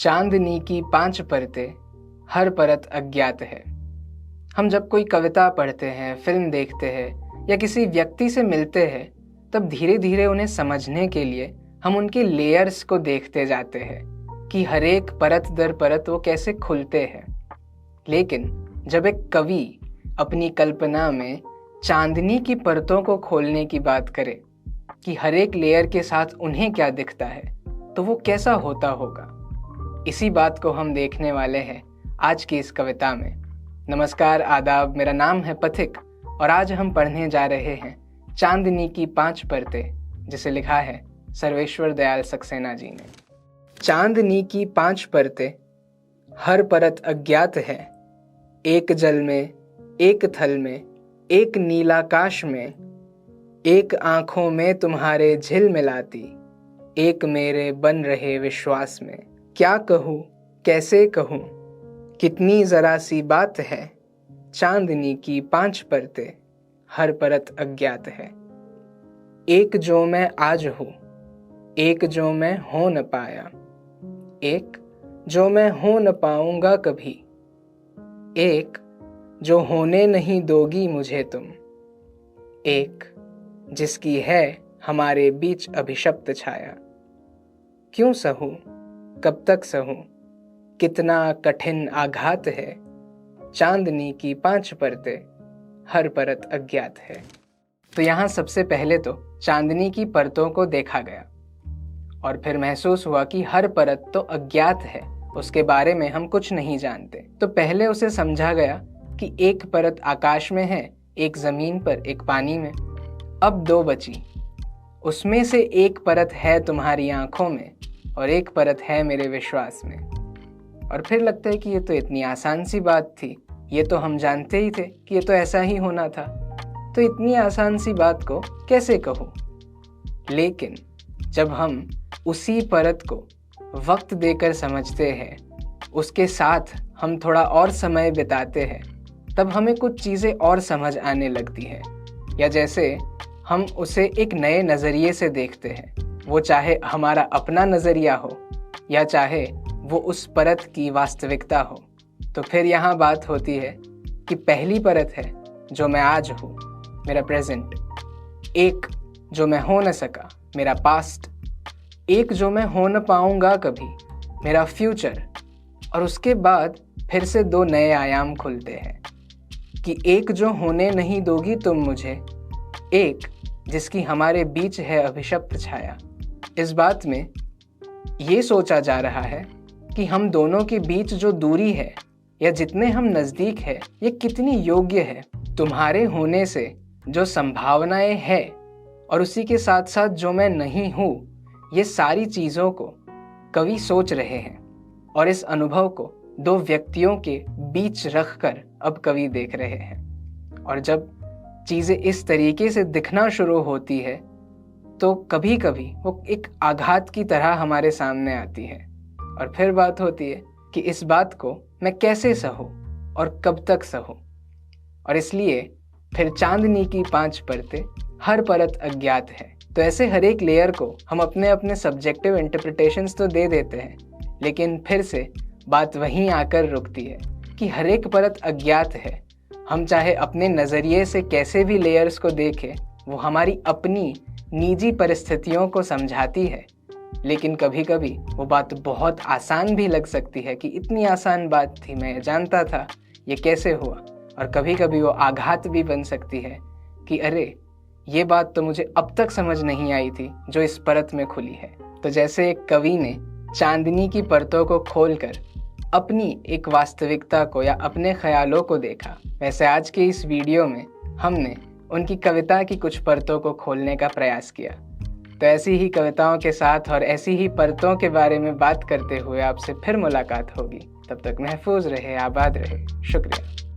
चांदनी की 5 परतें, हर परत अज्ञात है। हम जब कोई कविता पढ़ते हैं, फिल्म देखते हैं या किसी व्यक्ति से मिलते हैं, तब धीरे धीरे उन्हें समझने के लिए हम उनके लेयर्स को देखते जाते हैं कि हर एक परत दर परत वो कैसे खुलते हैं। लेकिन जब एक कवि अपनी कल्पना में चांदनी की परतों को खोलने की बात करे कि हर एक लेयर के साथ उन्हें क्या दिखता है, तो वो कैसा होता होगा। इसी बात को हम देखने वाले हैं आज की इस कविता में। नमस्कार, आदाब, मेरा नाम है पथिक और आज हम पढ़ने जा रहे हैं चांदनी की 5 परतें, जिसे लिखा है सर्वेश्वर दयाल सक्सेना जी ने। चांदनी की 5 परतें, हर परत अज्ञात है। एक जल में, एक थल में, एक नीलाकाश में, एक आँखों में तुम्हारे झिलमिलाती, एक मेरे बन रहे विश्वास में। क्या कहूँ, कैसे कहूँ, कितनी ज़रा सी बात है। चांदनी की 5 परतें, हर परत अज्ञात है। एक जो मैं आज हूँ, एक जो मैं हो न पाया, एक जो मैं हो न पाऊंगा कभी, एक जो होने नहीं दोगी मुझे तुम, एक जिसकी है हमारे बीच अभिशप्त छाया। क्यों सहूं, कब तक सहूं, कितना कठिन आघात है। चांदनी की 5 परतें, हर परत अज्ञात है। तो यहाँ सबसे पहले तो चांदनी की परतों को देखा गया और फिर महसूस हुआ कि हर परत तो अज्ञात है, उसके बारे में हम कुछ नहीं जानते। तो पहले उसे समझा गया कि एक परत आकाश में है, एक ज़मीन पर, एक पानी में। अब 2 बची, उसमें से एक परत है तुम्हारी आंखों में और एक परत है मेरे विश्वास में। और फिर लगता है कि ये तो इतनी आसान सी बात थी, ये तो हम जानते ही थे कि ये तो ऐसा ही होना था, तो इतनी आसान सी बात को कैसे कहूँ। लेकिन जब हम उसी परत को वक्त देकर समझते हैं, उसके साथ हम थोड़ा और समय बिताते हैं, तब हमें कुछ चीज़ें और समझ आने लगती हैं, या जैसे हम उसे एक नए नज़रिए से देखते हैं। वो चाहे हमारा अपना नज़रिया हो या चाहे वो उस परत की वास्तविकता हो। तो फिर यहाँ बात होती है कि पहली परत है जो मैं आज हूँ, मेरा प्रेजेंट, एक जो मैं हो न सका, मेरा पास्ट, एक जो मैं हो न पाऊँगा कभी, मेरा फ्यूचर। और उसके बाद फिर से 2 नए आयाम खुलते हैं कि एक जो होने नहीं दोगी तुम मुझे, एक जिसकी हमारे बीच है अभिशप्त छाया। इस बात में ये सोचा जा रहा है कि हम दोनों के बीच जो दूरी है या जितने हम नज़दीक है, ये कितनी योग्य है। तुम्हारे होने से जो संभावनाएं हैं और उसी के साथ साथ जो मैं नहीं हूँ, ये सारी चीज़ों को कवि सोच रहे हैं और इस अनुभव को 2 व्यक्तियों के बीच रखकर अब कवि देख रहे हैं। और जब चीज़ें इस तरीके से दिखना शुरू होती है तो कभी कभी वो एक आघात की तरह हमारे सामने आती है। और फिर बात होती है कि इस बात को मैं कैसे सहूँ और कब तक सहूँ। और इसलिए फिर चांदनी की 5 परतें, हर परत अज्ञात है। तो ऐसे हर एक लेयर को हम अपने अपने सब्जेक्टिव इंटरप्रिटेशंस तो दे देते हैं, लेकिन फिर से बात वहीं आकर रुकती है कि हर एक परत अज्ञात है। हम चाहे अपने नज़रिए से कैसे भी लेयर्स को देखें, वो हमारी अपनी निजी परिस्थितियों को समझाती है। लेकिन कभी कभी वो बात बहुत आसान भी लग सकती है कि इतनी आसान बात थी, मैं जानता था, ये कैसे हुआ। और कभी कभी वो आघात भी बन सकती है कि अरे, ये बात तो मुझे अब तक समझ नहीं आई थी जो इस परत में खुली है। तो जैसे एक कवि ने चांदनी की परतों को खोलकर अपनी एक वास्तविकता को या अपने ख्यालों को देखा, वैसे आज के इस वीडियो में हमने उनकी कविता की कुछ परतों को खोलने का प्रयास किया। तो ऐसी ही कविताओं के साथ और ऐसी ही परतों के बारे में बात करते हुए आपसे फिर मुलाकात होगी। तब तक महफूज रहे, आबाद रहे। शुक्रिया।